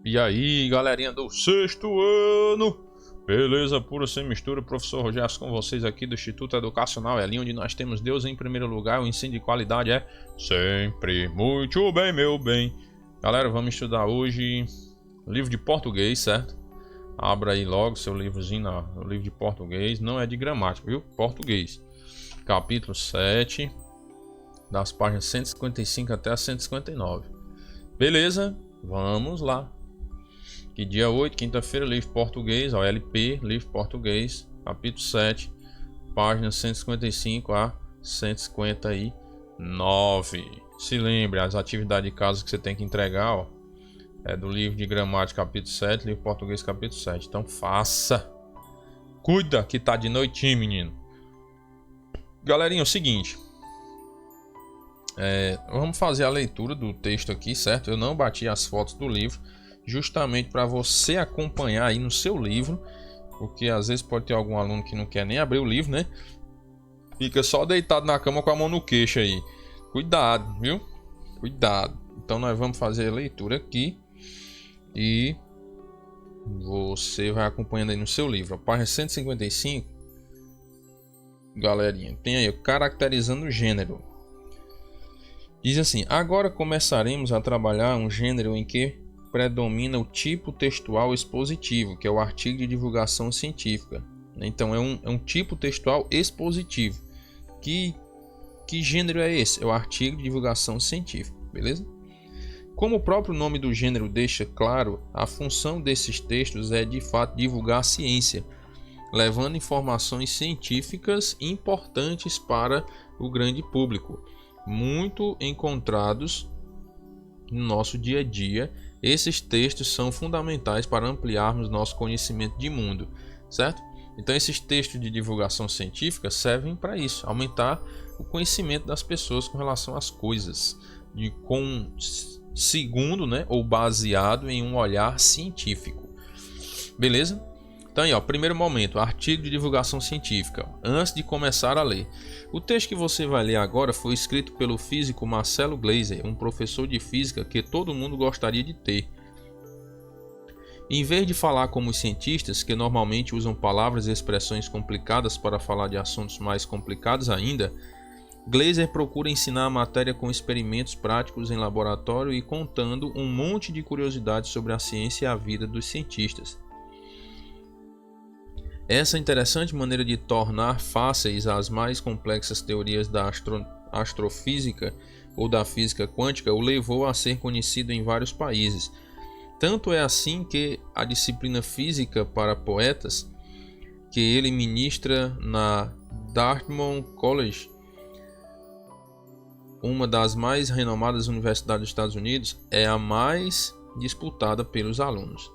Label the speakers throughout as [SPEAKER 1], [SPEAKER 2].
[SPEAKER 1] E aí, galerinha do sexto ano, beleza pura sem mistura, professor Rogério com vocês aqui do Instituto Educacional Elinho, onde nós temos Deus em primeiro lugar, o ensino de qualidade é sempre muito bem, meu bem. Galera, vamos estudar hoje livro de português, certo? Abra aí logo seu livrozinho no livro de português, não é de gramática, viu? Português, capítulo 7, das páginas 155 até a 159. Beleza? Vamos lá. Que dia 8, quinta-feira, livro português, ó, LP, livro português, capítulo 7, páginas 155 a 159. Se lembre, as atividades de casa que você tem que entregar, ó, é do livro de gramática, capítulo 7, livro português, capítulo 7. Então faça. Cuida que tá de noitinho, menino. Galerinha, é o seguinte. Vamos fazer a leitura do texto aqui, certo? Eu não bati as fotos do livro, justamente para você acompanhar aí no seu livro, porque às vezes pode ter algum aluno que não quer nem abrir o livro, né? Fica só deitado na cama com a mão no queixo aí. Cuidado, viu? Cuidado. Então nós vamos fazer a leitura aqui e você vai acompanhando aí no seu livro. A página 155, galerinha, tem aí caracterizando o gênero. Diz assim: agora começaremos a trabalhar um gênero em que predomina o tipo textual expositivo, que é o artigo de divulgação científica. Então é um tipo textual expositivo. Que gênero é esse? É o artigo de divulgação científica, beleza? Como o próprio nome do gênero deixa claro, a função desses textos é de fato divulgar a ciência, levando informações científicas importantes para o grande público, muito encontrados no nosso dia a dia. Esses textos são fundamentais para ampliarmos nosso conhecimento de mundo, certo? Então esses textos de divulgação científica servem para isso, aumentar o conhecimento das pessoas com relação às coisas, segundo, né, ou baseado em um olhar científico. Beleza? Então aí, ó, primeiro momento, artigo de divulgação científica. Antes de começar a ler, o texto que você vai ler agora foi escrito pelo físico Marcelo Gleiser, um professor de física que todo mundo gostaria de ter. Em vez de falar como os cientistas, que normalmente usam palavras e expressões complicadas para falar de assuntos mais complicados ainda, Gleiser procura ensinar a matéria com experimentos práticos em laboratório e contando um monte de curiosidades sobre a ciência e a vida dos cientistas. Essa interessante maneira de tornar fáceis as mais complexas teorias da astrofísica ou da física quântica o levou a ser conhecido em vários países. Tanto é assim que a disciplina Física para Poetas, que ele ministra na Dartmouth College, uma das mais renomadas universidades dos Estados Unidos, é a mais disputada pelos alunos.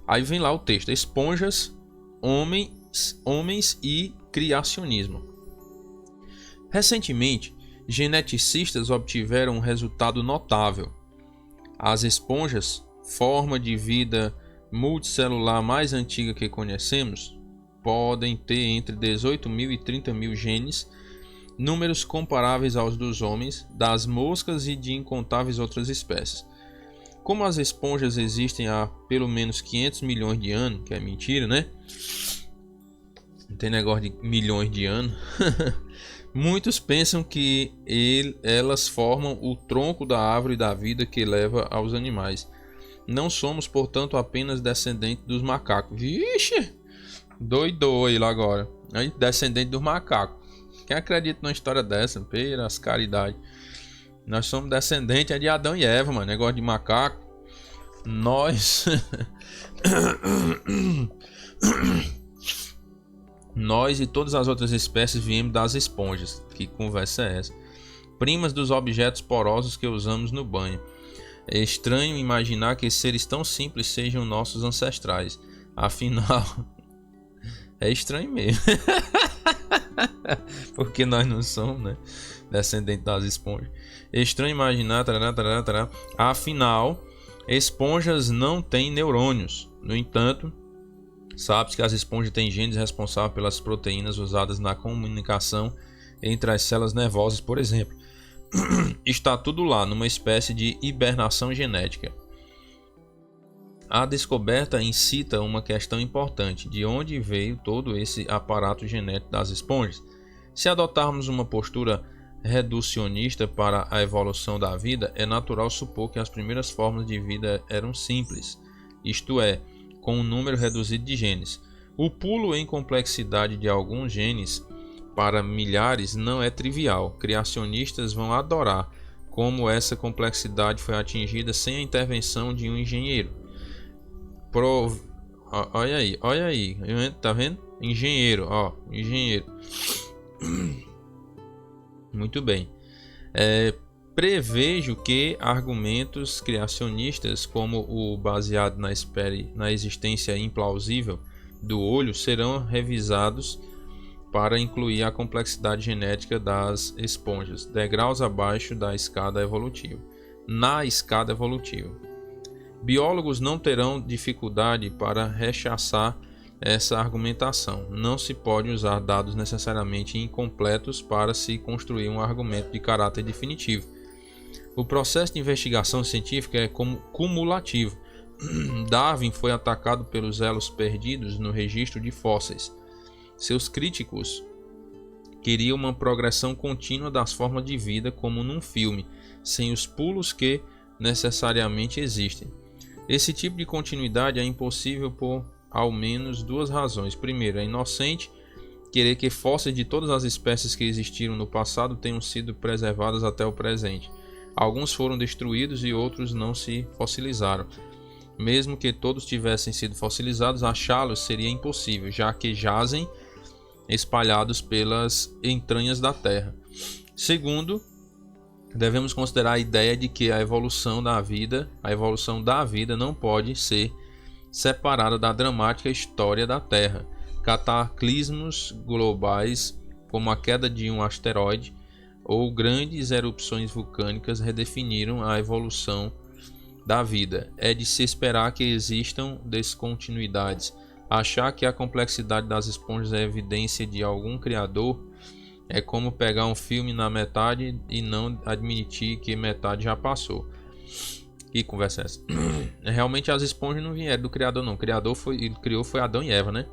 [SPEAKER 1] Aí vem lá o texto: esponjas, homens e criacionismo. Recentemente, geneticistas obtiveram um resultado notável. As esponjas, forma de vida multicelular mais antiga que conhecemos, podem ter entre 18.000 e 30.000 genes, números comparáveis aos dos homens, das moscas e de incontáveis outras espécies. Como as esponjas existem há pelo menos 500 milhões de anos, que é mentira, né? Não tem negócio de milhões de anos. Muitos pensam que elas formam o tronco da árvore da vida que leva aos animais. Não somos, portanto, apenas descendentes dos macacos. Vixe! Doidou ele agora. Descendente dos macacos. Quem acredita numa história dessa? Pelas caridade. Nós somos descendentes de Adão e Eva, mano. Negócio de macaco. Nós e todas as outras espécies viemos das esponjas. Que conversa é essa? Primas dos objetos porosos que usamos no banho. É estranho imaginar que seres tão simples sejam nossos ancestrais. Afinal, é estranho mesmo. Porque nós não somos, né, descendentes das esponjas. É estranho imaginar. Afinal, esponjas não têm neurônios. No entanto, sabe-se que as esponjas têm genes responsáveis pelas proteínas usadas na comunicação entre as células nervosas, por exemplo. Está tudo lá, numa espécie de hibernação genética. A descoberta incita uma questão importante: de onde veio todo esse aparato genético das esponjas? Se adotarmos uma postura reducionista para a evolução da vida, é natural supor que as primeiras formas de vida eram simples, isto é, com um número reduzido de genes. O pulo em complexidade de alguns genes para milhares não é trivial. Criacionistas vão adorar como essa complexidade foi atingida sem a intervenção de um engenheiro. Olha aí, tá vendo? Engenheiro, engenheiro. Muito bem. Prevejo que argumentos criacionistas, como o baseado na existência implausível do olho, serão revisados para incluir a complexidade genética das esponjas, degraus abaixo da escada evolutiva. Na escada evolutiva, biólogos não terão dificuldade para rechaçar essa argumentação. Não se pode usar dados necessariamente incompletos para se construir um argumento de caráter definitivo. O processo de investigação científica é cumulativo. Darwin foi atacado pelos elos perdidos no registro de fósseis. Seus críticos queriam uma progressão contínua das formas de vida como num filme, sem os pulos que necessariamente existem. Esse tipo de continuidade é impossível por ao menos duas razões. Primeiro, é inocente querer que fósseis de todas as espécies que existiram no passado tenham sido preservadas até o presente. Alguns foram destruídos e outros não se fossilizaram. Mesmo que todos tivessem sido fossilizados, achá-los seria impossível, já que jazem espalhados pelas entranhas da Terra. Segundo, devemos considerar a ideia de que a evolução da vida não pode ser separada da dramática história da Terra. Cataclismos globais, como a queda de um asteroide ou grandes erupções vulcânicas, redefiniram a evolução da vida. É de se esperar que existam descontinuidades. Achar que a complexidade das esponjas é evidência de algum criador é como pegar um filme na metade e não admitir que metade já passou. Que conversa é essa? Realmente as esponjas não vieram do criador não. O criador criou foi Adão e Eva, né?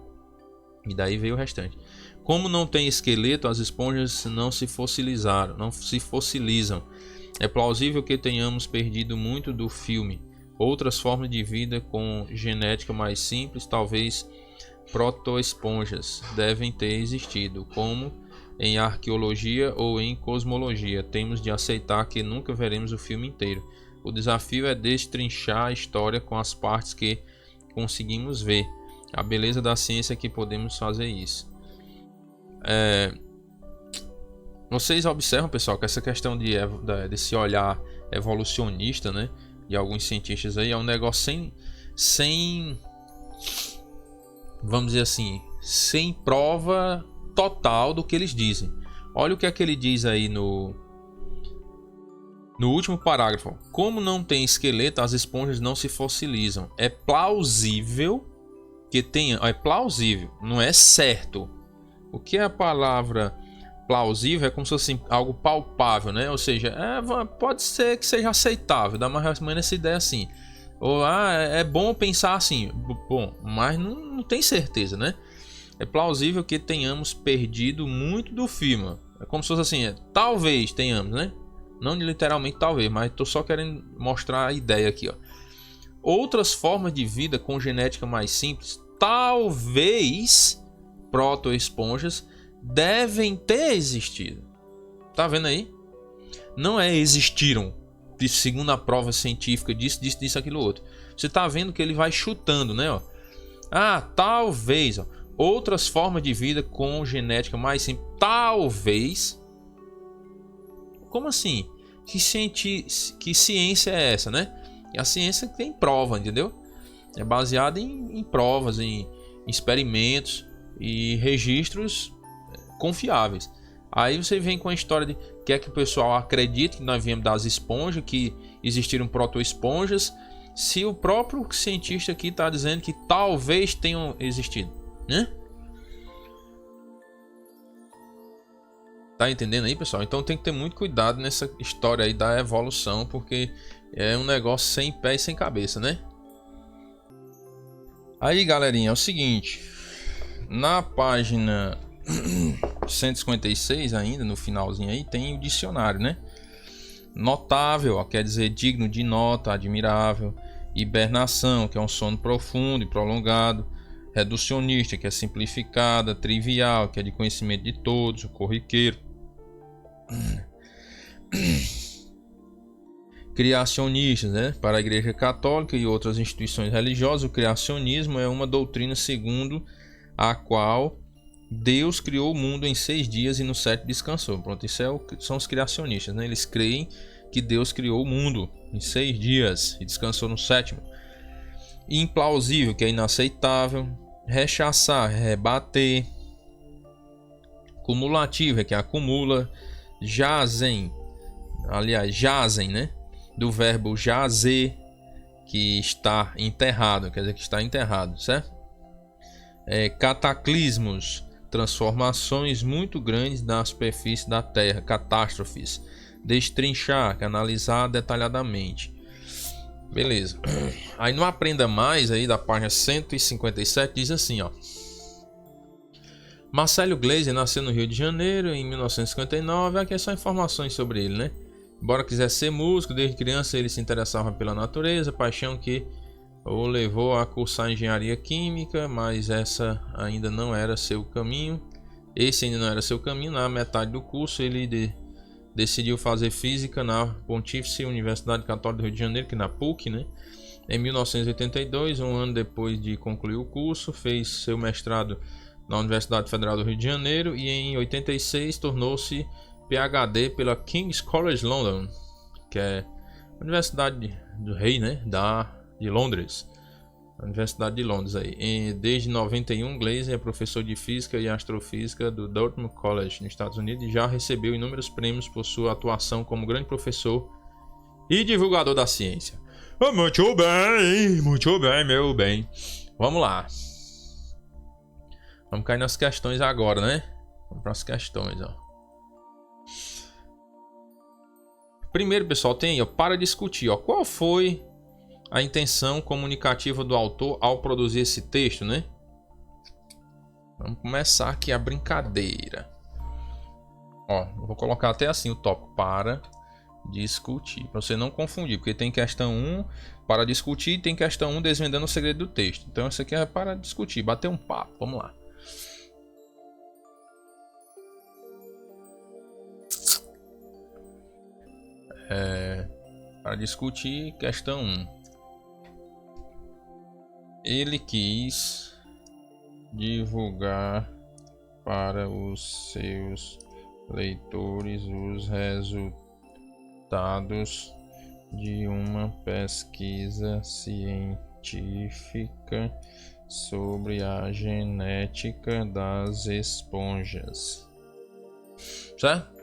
[SPEAKER 1] E daí veio o restante. Como não tem esqueleto, as esponjas não se fossilizam. É plausível que tenhamos perdido muito do filme. Outras formas de vida com genética mais simples, talvez protoesponjas, devem ter existido, como em arqueologia ou em cosmologia. Temos de aceitar que nunca veremos o filme inteiro. O desafio é destrinchar a história com as partes que conseguimos ver. A beleza da ciência é que podemos fazer isso. Vocês observam, pessoal, que essa questão desse olhar evolucionista, né, de alguns cientistas aí, é um negócio sem vamos dizer assim, sem prova total do que eles dizem. Olha o que é que ele diz aí no último parágrafo. Como não tem esqueleto, as esponjas não se fossilizam. É plausível que tenha... É plausível, não é certo. O que é a palavra plausível? É como se fosse algo palpável, né? Ou seja, pode ser que seja aceitável. Dá mais ou menos essa ideia assim. Ou é bom pensar assim. Bom, mas não tem certeza, né? É plausível que tenhamos perdido muito do filme. É como se fosse assim, talvez tenhamos, né? Não literalmente talvez, mas estou só querendo mostrar a ideia aqui, ó. Outras formas de vida com genética mais simples, talvez protoesponjas, devem ter existido. Tá vendo aí? Não é existiram, segundo a prova científica, disso, aquilo, outro. Você tá vendo que ele vai chutando, né? Ó. Talvez, ó. Outras formas de vida com genética mais simples, talvez. Como assim? Que ciência é essa, né? E a ciência tem prova, entendeu? É baseada em provas, em experimentos e registros confiáveis. Aí você vem com a história de que é que o pessoal acredita que nós viemos das esponjas, que existiram protoesponjas, se o próprio cientista aqui está dizendo que talvez tenham existido, né? Tá entendendo aí, pessoal? Então tem que ter muito cuidado nessa história aí da evolução, porque é um negócio sem pé e sem cabeça, né? Aí, galerinha, é o seguinte. Na página 156 ainda, no finalzinho aí, tem o dicionário, né? Notável, ó, quer dizer digno de nota, admirável. Hibernação, que é um sono profundo e prolongado. Reducionista, que é simplificada. Trivial, que é de conhecimento de todos, o corriqueiro. Criacionistas, né? Para a Igreja Católica e outras instituições religiosas, o criacionismo é uma doutrina segundo a qual Deus criou o mundo em 6 dias e no 7º descansou. Pronto, isso são os criacionistas, né? Eles creem que Deus criou o mundo em 6 dias e descansou no 7º. Implausível, que é inaceitável. Rechaçar, rebater. Cumulativo, é que acumula. Jazem, né? Do verbo jazer, que está enterrado, quer dizer que está enterrado, certo? Cataclismos, transformações muito grandes na superfície da Terra, catástrofes. Destrinchar, que é analisar detalhadamente. Beleza. Aí no Aprenda Mais, aí da página 157, diz assim, ó. Marcelo Gleiser nasceu no Rio de Janeiro em 1959. Aqui é só informações sobre ele, né? Embora quisesse ser músico, desde criança ele se interessava pela natureza, paixão que o levou a cursar engenharia química, mas essa ainda não era seu caminho. Esse ainda não era seu caminho. Na metade do curso ele decidiu fazer física na Pontífice Universidade Católica do Rio de Janeiro, que é na PUC, né? Em 1982, um ano depois de concluir o curso, fez seu mestrado na Universidade Federal do Rio de Janeiro e em 86 tornou-se PhD pela King's College London, que é a Universidade do Rei, né, de Londres, a Universidade de Londres aí. Desde 91, Gleiser é professor de Física e Astrofísica do Dartmouth College, nos Estados Unidos, e já recebeu inúmeros prêmios por sua atuação como grande professor e divulgador da ciência. Muito bem, meu bem. Vamos lá. Vamos cair nas questões agora, né? Vamos para as questões, ó. Primeiro, pessoal, tem, ó, para discutir, ó, qual foi a intenção comunicativa do autor ao produzir esse texto, né? Vamos começar aqui a brincadeira. Ó, eu vou colocar até assim o tópico, para discutir, para você não confundir, porque tem questão 1 para discutir e tem questão 1 desvendando o segredo do texto. Então isso aqui é para discutir, bater um papo. Vamos lá. Para discutir, questão 1. Ele quis divulgar para os seus leitores os resultados de uma pesquisa científica sobre a genética das esponjas. Certo?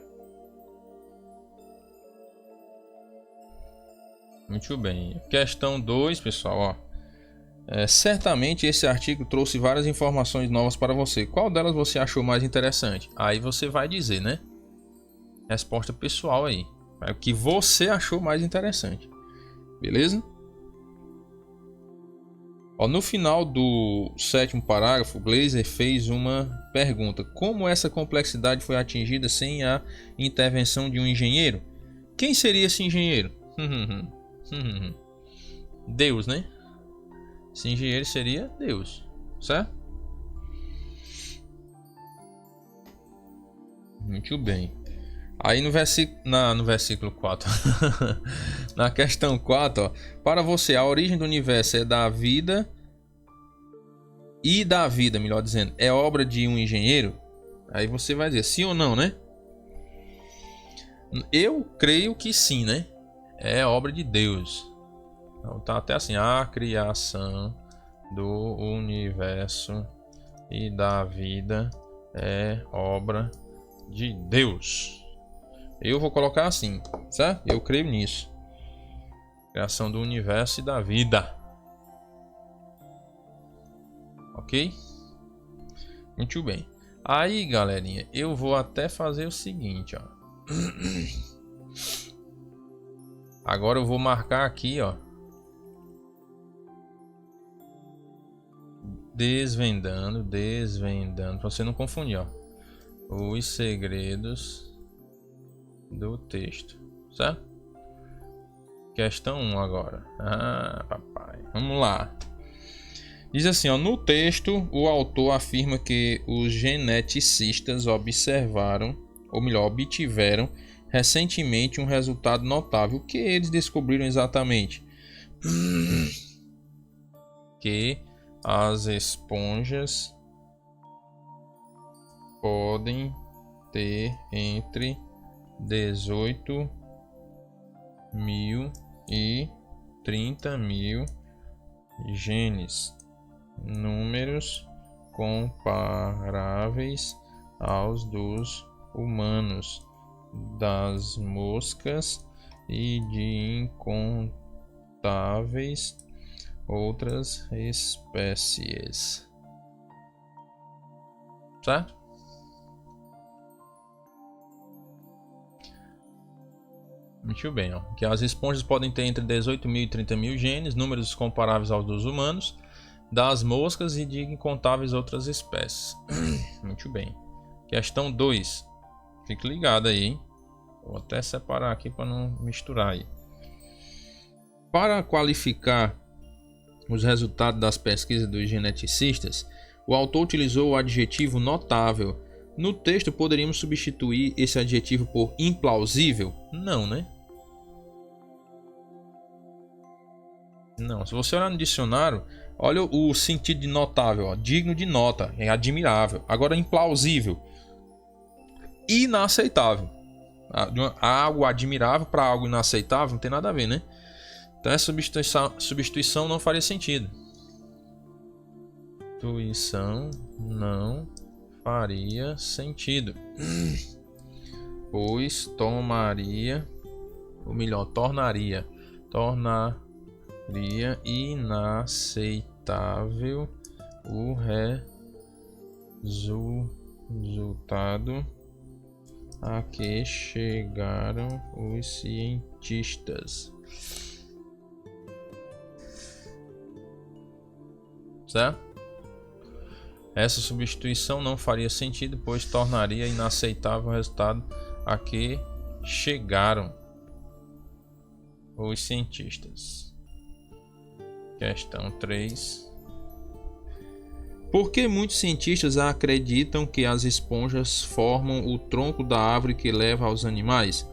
[SPEAKER 1] Muito bem. Questão 2, pessoal, ó. Certamente esse artigo trouxe várias informações novas para você. Qual delas você achou mais interessante? Aí você vai dizer, né? Resposta pessoal aí. É o que você achou mais interessante. Beleza? Ó, no final do 7º parágrafo, Gleiser fez uma pergunta. Como essa complexidade foi atingida sem a intervenção de um engenheiro? Quem seria esse engenheiro? Deus, né? Esse engenheiro seria Deus, certo? Muito bem. Aí no versículo 4, na questão 4, ó, para você a origem do universo é da vida e da vida, melhor dizendo, é obra de um engenheiro? Aí você vai dizer sim ou não, né? Eu creio que sim, né? É obra de Deus. Então tá até assim, a criação do universo e da vida é obra de Deus. Eu vou colocar assim, certo? Eu creio nisso. Criação do universo e da vida. Ok? Muito bem. Aí, galerinha, eu vou até fazer o seguinte, ó. Agora eu vou marcar aqui, ó. Desvendando, para você não confundir, ó. Os segredos do texto, certo? Questão 1 agora. Ah, papai. Vamos lá. Diz assim, ó, no texto, o autor afirma que os geneticistas observaram, ou melhor, obtiveram recentemente um resultado notável. O que eles descobriram exatamente? Que as esponjas podem ter entre 18 mil e 30 mil genes, números comparáveis aos dos humanos, das moscas e de incontáveis outras espécies. Certo? Muito bem, ó. Que as esponjas podem ter entre 18 mil e 30 mil genes, números comparáveis aos dos humanos, das moscas e de incontáveis outras espécies. Muito bem. Questão 2. Fique ligado aí, hein? Vou até separar aqui para não misturar aí. Para qualificar os resultados das pesquisas dos geneticistas, o autor utilizou o adjetivo notável. No texto, poderíamos substituir esse adjetivo por implausível? Não, né? Não. Se você olhar no dicionário, olha o sentido de notável, ó, digno de nota, é admirável. Agora, implausível, inaceitável. Algo admirável para algo inaceitável não tem nada a ver, né? Então essa substituição não faria sentido. Substituição não faria sentido. Pois tornaria inaceitável o resultado a que chegaram os cientistas. Certo? Essa substituição não faria sentido, pois tornaria inaceitável o resultado a que chegaram os cientistas. Questão 3. Por que muitos cientistas acreditam que as esponjas formam o tronco da árvore que leva aos animais?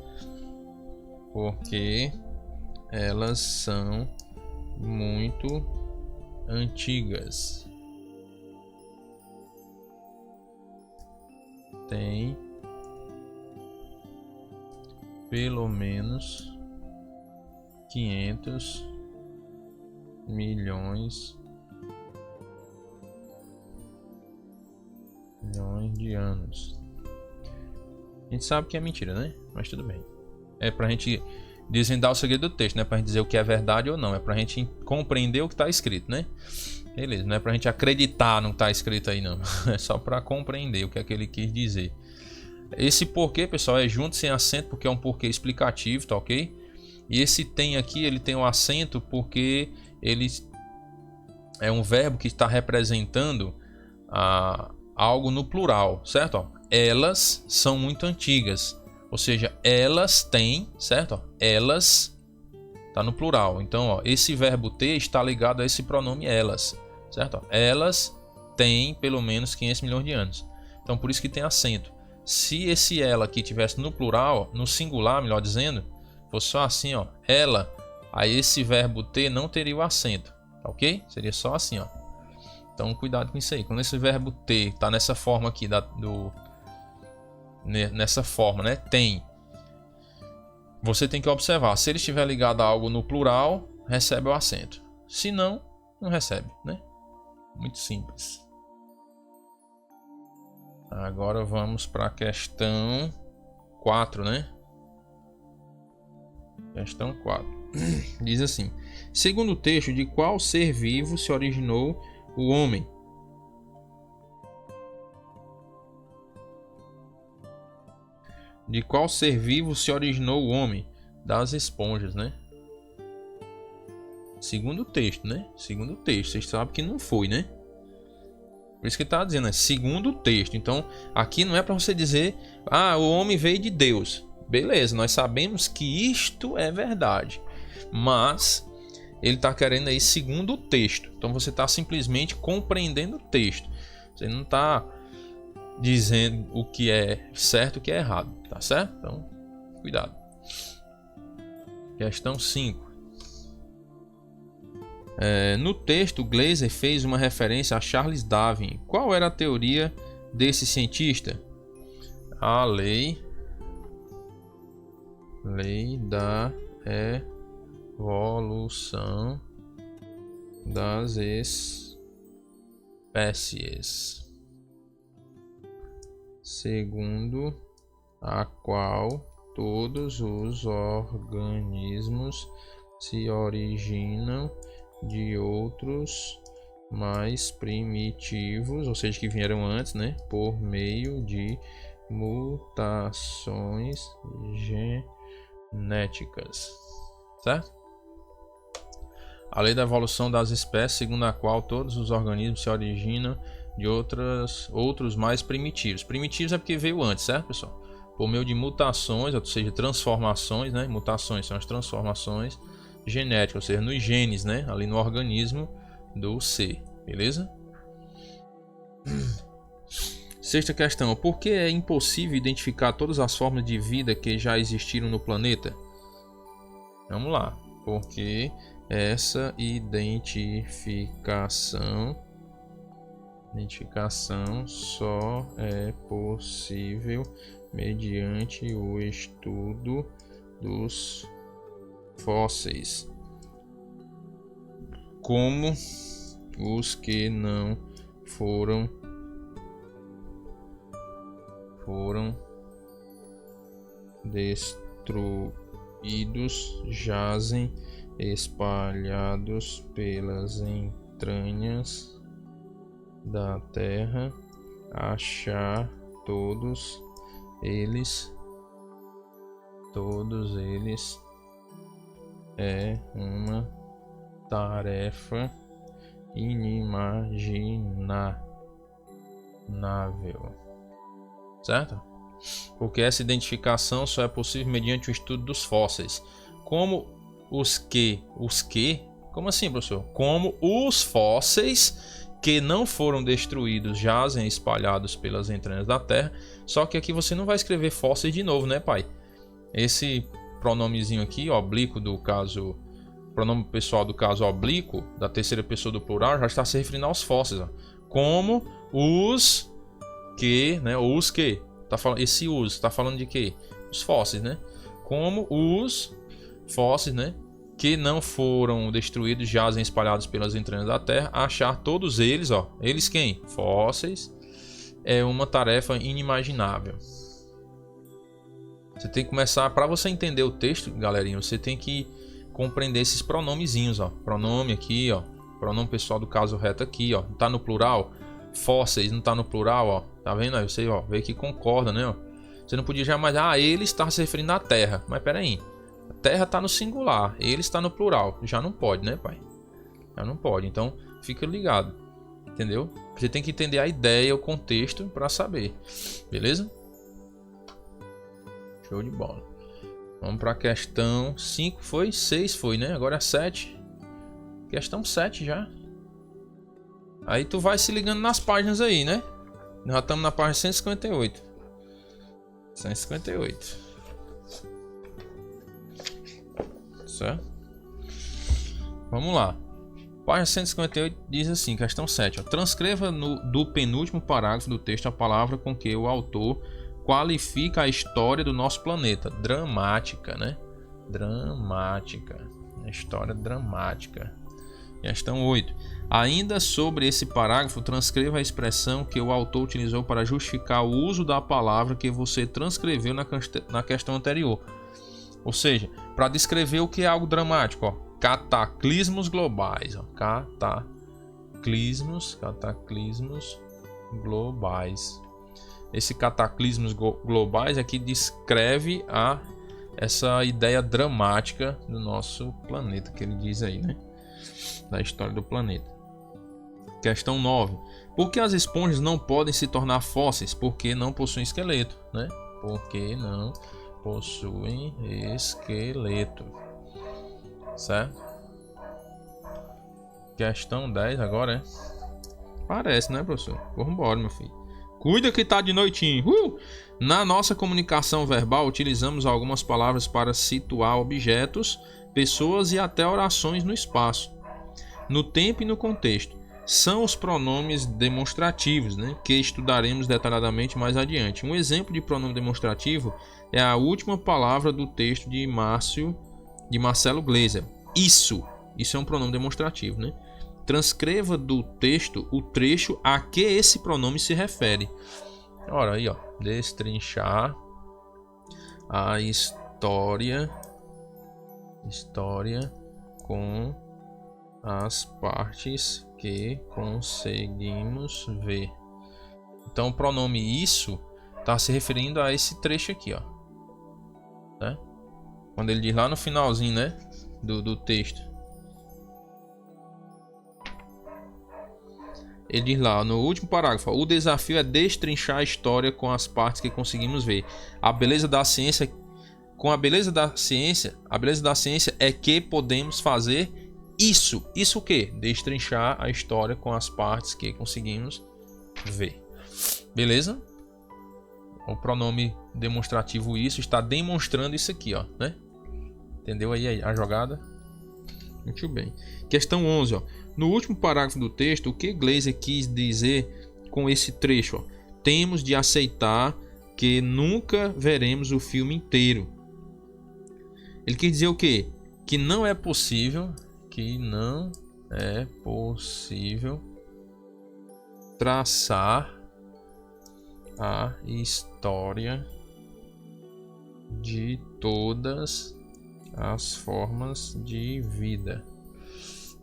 [SPEAKER 1] Porque elas são muito antigas. Tem pelo menos 500 milhões de anos. A gente sabe que é mentira, né? Mas tudo bem. É pra gente desvendar o segredo do texto, não é pra gente dizer o que é verdade ou não. É pra gente compreender o que tá escrito, né? Beleza, não é pra gente acreditar no que tá escrito aí, não. É só pra compreender o que é que ele quis dizer. Esse porquê, pessoal, é junto sem acento, porque é um porquê explicativo, tá ok? E esse tem aqui, ele tem um acento porque ele é um verbo que está representando algo no plural, certo? Ó, elas são muito antigas, ou seja, elas têm, certo? Ó, elas está no plural. Então, ó, esse verbo ter está ligado a esse pronome elas, certo? Ó, elas têm pelo menos 500 milhões de anos. Então, por isso que tem acento. Se esse ela aqui tivesse no plural, no singular, melhor dizendo, fosse só assim, ó, ela, aí esse verbo ter não teria o acento, ok? Seria só assim, ó. Então, cuidado com isso aí. Quando esse verbo ter está nessa forma aqui nessa forma, né? Tem. Você tem que observar. Se ele estiver ligado a algo no plural, recebe o acento. Se não, não recebe, né? Muito simples. Agora vamos para a questão 4, né? Questão 4. Diz assim: segundo o texto, de qual ser vivo se originou o homem? De qual ser vivo se originou o homem? Das esponjas, né? Segundo o texto, né? Segundo o texto. Vocês sabem que não foi, né? Por isso que está dizendo, é segundo o texto. Então, aqui não é para você dizer, o homem veio de Deus. Beleza, nós sabemos que isto é verdade. Mas ele está querendo aí segundo o texto. Então, você está simplesmente compreendendo o texto. Você não está dizendo o que é certo e o que é errado. Tá certo? Então, cuidado. Questão 5. No texto, Glaser fez uma referência a Charles Darwin. Qual era a teoria desse cientista? A lei da evolução das espécies, segundo a qual todos os organismos se originam de outros mais primitivos, ou seja, que vieram antes, né, por meio de mutações genéticas, certo? A lei da evolução das espécies, segundo a qual todos os organismos se originam de outros mais primitivos. Primitivos é porque veio antes, certo, pessoal? Por meio de mutações, ou seja, transformações, né? Mutações são as transformações genética, ou seja, nos genes, né, ali no organismo do ser, beleza? Sexta questão, por que é impossível identificar todas as formas de vida que já existiram no planeta? Vamos lá, porque essa identificação só é possível mediante o estudo dos fósseis, como os que não foram destruídos jazem espalhados pelas entranhas da terra. Achar todos eles é uma tarefa inimaginável, certo? Porque essa identificação só é possível mediante o estudo dos fósseis. Como os que? Como assim, professor? Como os fósseis que não foram destruídos jazem espalhados pelas entranhas da Terra. Só que aqui você não vai escrever fósseis de novo, né, pai? Esse pronomezinho aqui, oblíquo do caso, pronome pessoal do caso oblíquo, da terceira pessoa do plural, já está se referindo aos fósseis, ó. Como os que, né? Os que, tá falando, esse os, tá falando de quê? Os fósseis, né? Como os fósseis, né, que não foram destruídos jazem espalhados pelas entranhas da Terra. Achar todos eles, ó, eles quem? Fósseis, é uma tarefa inimaginável. Você tem que começar, para você entender o texto, galerinha, você tem que compreender esses pronomezinhos, ó. Pronome aqui, ó. Pronome pessoal do caso reto aqui, ó. Não tá no plural. Fósseis não tá no plural, ó. Tá vendo aí? Você, ó, vê que concorda, né, ó. Você não podia jamais, ele está se referindo à Terra. Mas pera aí. A Terra tá no singular, ele está no plural. Já não pode, né, pai? Já não pode. Então, fica ligado. Entendeu? Você tem que entender a ideia, o contexto para saber. Beleza? Show de bola. Vamos para a questão 5, foi? 6 foi, né? Agora é 7. Questão 7 já. Aí tu vai se ligando nas páginas aí, né? Já estamos na página 158. 158. Certo? Vamos lá. Página 158 diz assim, questão 7. Ó, transcreva do penúltimo parágrafo do texto a palavra com que o autor qualifica a história do nosso planeta. Dramática, né? Dramática. História dramática. Questão 8. Ainda sobre esse parágrafo, transcreva a expressão que o autor utilizou para justificar o uso da palavra que você transcreveu na questão anterior. Ou seja, para descrever o que é algo dramático, ó, cataclismos globais, ó, cataclismos globais. Esse cataclismos globais aqui descreve essa ideia dramática do nosso planeta, que ele diz aí, né? Da história do planeta. Questão 9. Por que as esponjas não podem se tornar fósseis? Porque não possuem esqueleto, né? Porque não possuem esqueleto. Certo? Questão 10 agora, é? Parece, né, professor? Vamos embora, meu filho. Cuida que tá de noitinho. Na nossa comunicação verbal, utilizamos algumas palavras para situar objetos, pessoas e até orações no espaço, no tempo e no contexto. São os pronomes demonstrativos, né, que estudaremos detalhadamente mais adiante. Um exemplo de pronome demonstrativo é a última palavra do texto de Marcelo Gleiser. Isso é um pronome demonstrativo, né? Transcreva do texto o trecho a que esse pronome se refere. Ora aí, ó, destrinchar a história com as partes que conseguimos ver. Então o pronome isso está se referindo a esse trecho aqui, ó, né? Quando ele diz lá no finalzinho, né, do texto. Ele diz lá no último parágrafo: o desafio é destrinchar a história com as partes que conseguimos ver. A beleza da ciência é que podemos fazer isso. Isso o quê? Destrinchar a história com as partes que conseguimos ver. Beleza? O pronome demonstrativo isso está demonstrando isso aqui, ó, né? Entendeu aí a jogada? Muito bem. Questão 11, ó. No último parágrafo do texto, o que Gleiser quis dizer com esse trecho? Ó? Temos de aceitar que nunca veremos o filme inteiro. Ele quis dizer o quê? Que não é possível traçar a história de todas as formas de vida.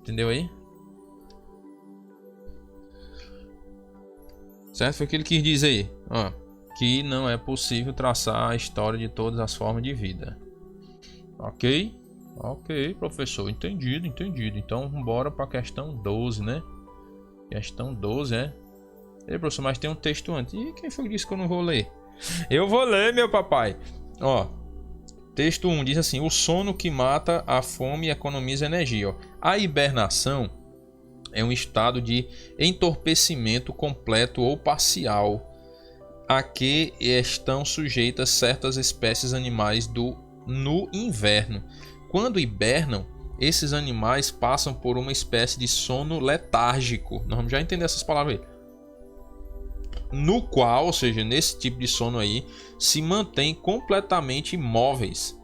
[SPEAKER 1] Entendeu aí? Certo? Foi o que ele quis dizer, ó, que não é possível traçar a história de todas as formas de vida. Ok? Ok, professor, entendido. Então, bora para a questão 12, né? Questão 12 é... Ei, professor, mas tem um texto antes. E quem foi que disse que eu não vou ler? Eu vou ler, meu papai. Ó, texto 1 diz assim: o sono que mata a fome e economiza energia. Ó. A hibernação é um estado de entorpecimento completo ou parcial a que estão sujeitas certas espécies animais no inverno. Quando hibernam, esses animais passam por uma espécie de sono letárgico. Nós vamos já entender essas palavras aí. No qual, ou seja, nesse tipo de sono aí, se mantêm completamente imóveis,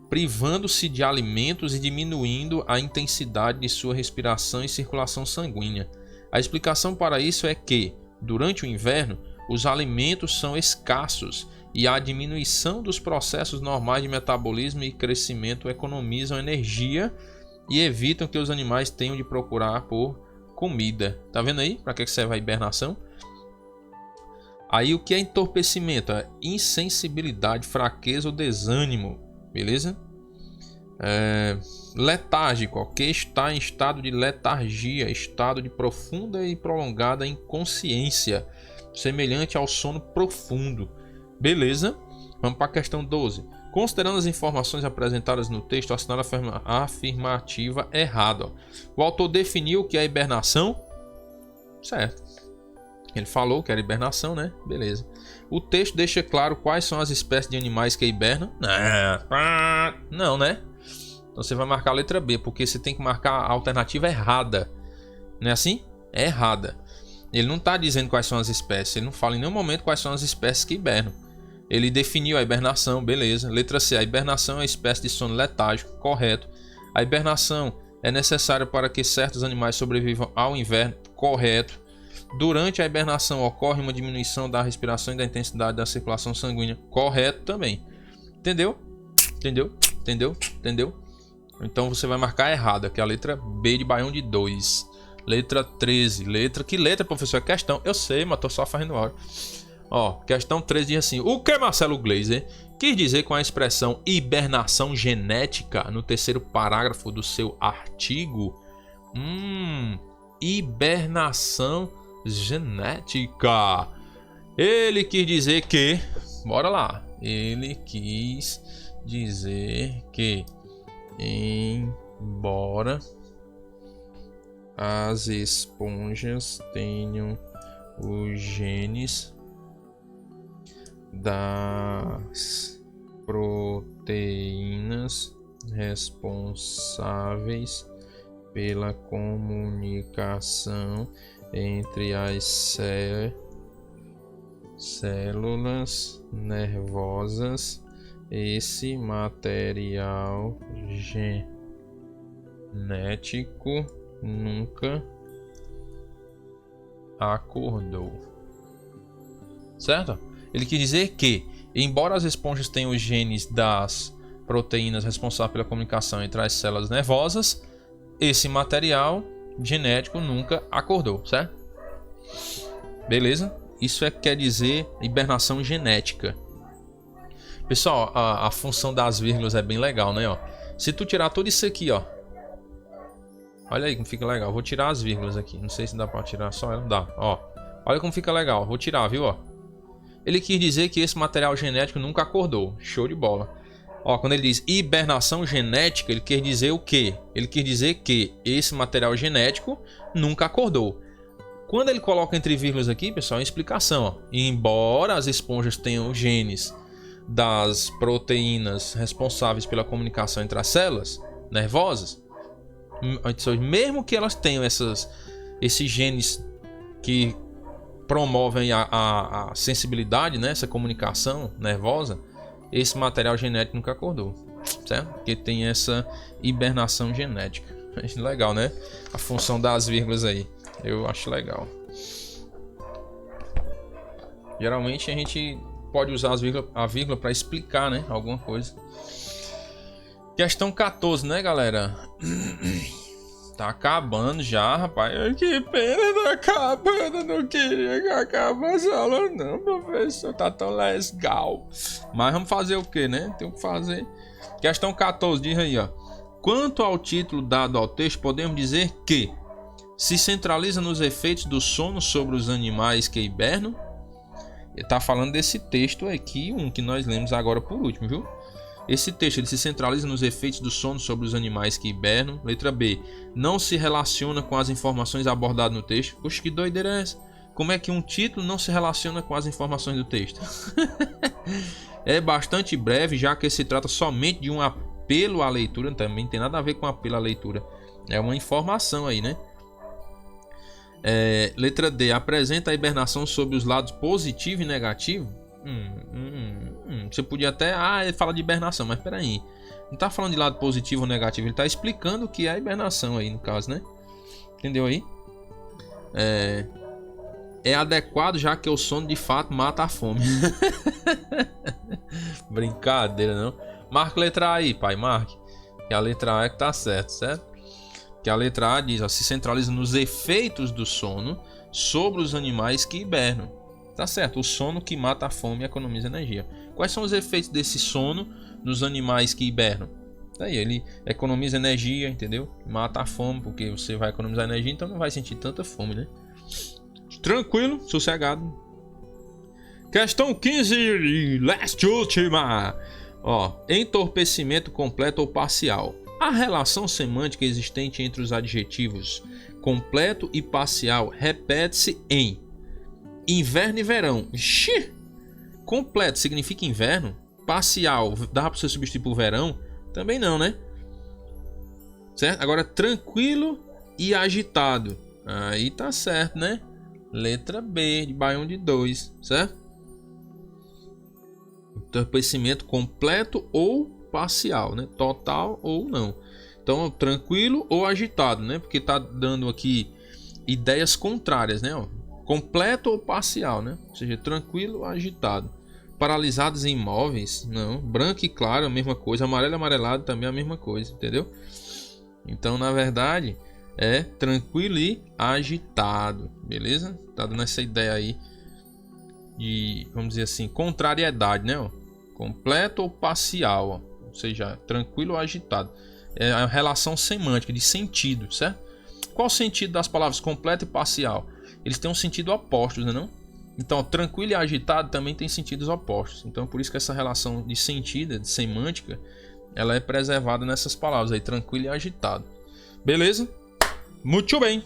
[SPEAKER 1] privando-se de alimentos e diminuindo a intensidade de sua respiração e circulação sanguínea. A explicação para isso é que, durante o inverno, os alimentos são escassos e a diminuição dos processos normais de metabolismo e crescimento economizam energia e evitam que os animais tenham de procurar por comida. Tá vendo aí para que serve a hibernação? Aí o que é entorpecimento? É insensibilidade, fraqueza ou desânimo. Beleza? Letárgico, ó, que está em estado de letargia, estado de profunda e prolongada inconsciência, semelhante ao sono profundo. Beleza? Vamos para a questão 12. Considerando as informações apresentadas no texto, assinale a afirmativa errada. Ó. O autor definiu o que é hibernação. Certo. Ele falou que era hibernação, né? Beleza. O texto deixa claro quais são as espécies de animais que hibernam? Não, né? Então você vai marcar a letra B, porque você tem que marcar a alternativa errada. Não é assim? É errada. Ele não está dizendo quais são as espécies. Ele não fala em nenhum momento quais são as espécies que hibernam. Ele definiu a hibernação, beleza. Letra C. A hibernação é uma espécie de sono letárgico, correto. A hibernação é necessária para que certos animais sobrevivam ao inverno, correto. Durante a hibernação ocorre uma diminuição da respiração e da intensidade da circulação sanguínea. Correto também. Entendeu? Então você vai marcar errada, que é a letra B de Baião de 2. Letra 13. Que letra, professor? É questão. Eu sei, mas tô só fazendo hora. Ó, questão 13 diz assim: o que Marcelo Gleiser quis dizer com a expressão hibernação genética no terceiro parágrafo do seu artigo? hibernação genética. Ele quis dizer que, bora lá, ele quis dizer que, embora as esponjas tenham os genes das proteínas responsáveis pela comunicação entre as células nervosas, esse material genético nunca acordou. Certo? Ele quer dizer que, embora as esponjas tenham os genes das proteínas responsáveis pela comunicação entre as células nervosas, esse material genético nunca acordou, certo? Beleza? Isso quer dizer hibernação genética. Pessoal, a função das vírgulas é bem legal, né? Ó, se tu tirar tudo isso aqui, ó, olha aí como fica legal. Vou tirar as vírgulas aqui. Não sei se dá pra tirar só ela. Dá, ó. Olha como fica legal. Vou tirar, viu, ó. Ele quis dizer que esse material genético nunca acordou. Show de bola. Ó, quando ele diz hibernação genética, ele quer dizer o quê? Ele quer dizer que esse material genético nunca acordou. Quando ele coloca entre vírgulas aqui, pessoal, é uma explicação. Ó. Embora as esponjas tenham os genes das proteínas responsáveis pela comunicação entre as células nervosas, mesmo que elas tenham esses genes que promovem a sensibilidade, né, essa comunicação nervosa, esse material genético nunca acordou, certo? Porque tem essa hibernação genética. Legal, né? A função das vírgulas aí. Eu acho legal. Geralmente a gente pode usar a vírgula para explicar, né, alguma coisa. Questão 14, né, galera? Tá acabando já, rapaz. Que pena, tá acabando. Não queria que acabasse a aula, não, professor. Tá tão legal. Mas vamos fazer o que, né? Tem o que fazer. Questão 14, diz aí, ó. Quanto ao título dado ao texto, podemos dizer que se centraliza nos efeitos do sono sobre os animais que hibernam. Ele tá falando desse texto aqui, que nós lemos agora por último, viu? Esse texto ele se centraliza nos efeitos do sono sobre os animais que hibernam. Letra B. Não se relaciona com as informações abordadas no texto. Poxa, que doideira é essa? Como é que um título não se relaciona com as informações do texto? É bastante breve, já que se trata somente de um apelo à leitura. Também não tem nada a ver com apelo à leitura. É uma informação aí, né? Letra D. Apresenta a hibernação sobre os lados positivo e negativo. Você podia até... ele fala de hibernação, mas peraí. Não tá falando de lado positivo ou negativo. Ele tá explicando o que é a hibernação aí, no caso, né? Entendeu aí? É adequado, já que o sono de fato mata a fome. Brincadeira, não? Marca a letra A aí, pai, marque. Que a letra A é que tá certo? Que a letra A diz, ó, se centraliza nos efeitos do sono sobre os animais que hibernam. Tá certo, o sono que mata a fome e economiza energia. Quais são os efeitos desse sono nos animais que hibernam? Daí ele economiza energia, entendeu? Mata a fome, porque você vai economizar energia, então não vai sentir tanta fome, né? Tranquilo, sossegado. Questão 15, last última. Ó, entorpecimento completo ou parcial. A relação semântica existente entre os adjetivos completo e parcial repete-se em inverno e verão. Ixi! Completo significa inverno. Parcial, dá para você substituir por verão? Também não, né? Certo? Agora, tranquilo e agitado. Aí tá certo, né? Letra B, de Baião de 2, certo? Entorpecimento completo ou parcial, né? Total ou não. Então, tranquilo ou agitado, né? Porque tá dando aqui ideias contrárias, né? Ó. Completo ou parcial, né? Ou seja, tranquilo ou agitado. Paralisados e imóveis, não. Branco e claro, a mesma coisa. Amarelo e amarelado também a mesma coisa, entendeu? Então, na verdade, é tranquilo e agitado, beleza? Tá dando essa ideia aí de, vamos dizer assim, contrariedade, né? Ó. Completo ou parcial, ó. Ou seja, tranquilo ou agitado. É a relação semântica, de sentido, certo? Qual o sentido das palavras completo e parcial? Eles têm um sentido opostos, né, não? Então, tranquilo e agitado também tem sentidos opostos. Então, por isso que essa relação de sentido, de semântica, ela é preservada nessas palavras aí, tranquilo e agitado. Beleza? Muito bem.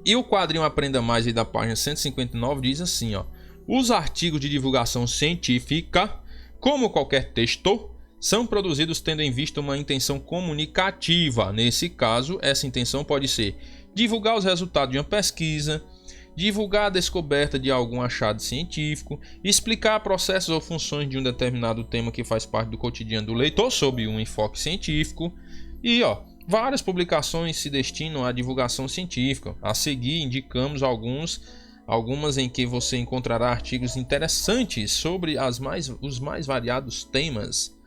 [SPEAKER 1] E o quadrinho Aprenda Mais aí da página 159 diz assim, ó: os artigos de divulgação científica, como qualquer texto, são produzidos tendo em vista uma intenção comunicativa. Nesse caso, essa intenção pode ser divulgar os resultados de uma pesquisa, divulgar a descoberta de algum achado científico, explicar processos ou funções de um determinado tema que faz parte do cotidiano do leitor sob um enfoque científico. E várias publicações se destinam à divulgação científica. A seguir, indicamos algumas em que você encontrará artigos interessantes sobre os mais variados temas.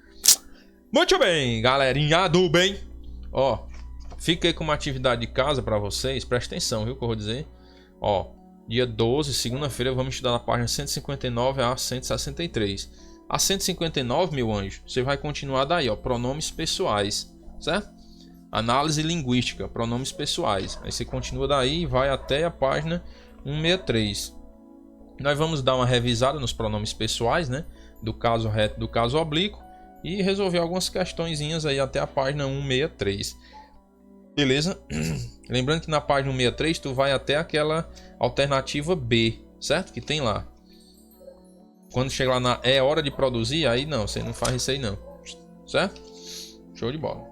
[SPEAKER 1] Muito bem, galerinha do bem. Fiquei com uma atividade de casa para vocês. Presta atenção, viu, que eu vou dizer. Dia 12, segunda-feira, vamos estudar na página 159 a 163. A 159, meu anjo, você vai continuar daí, pronomes pessoais, certo? Análise linguística, pronomes pessoais. Aí você continua daí e vai até a página 163. Nós vamos dar uma revisada nos pronomes pessoais, né? Do caso reto, do caso oblíquo, e resolver algumas questõezinhas aí até a página 163. Beleza? Lembrando que na página 163 tu vai até aquela alternativa B, certo? Que tem lá. Quando chegar lá na é hora de produzir, aí não, você não faz isso aí não. Certo? Show de bola.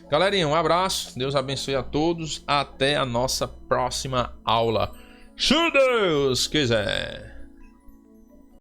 [SPEAKER 1] Galerinha, um abraço. Deus abençoe a todos. Até a nossa próxima aula, se Deus quiser.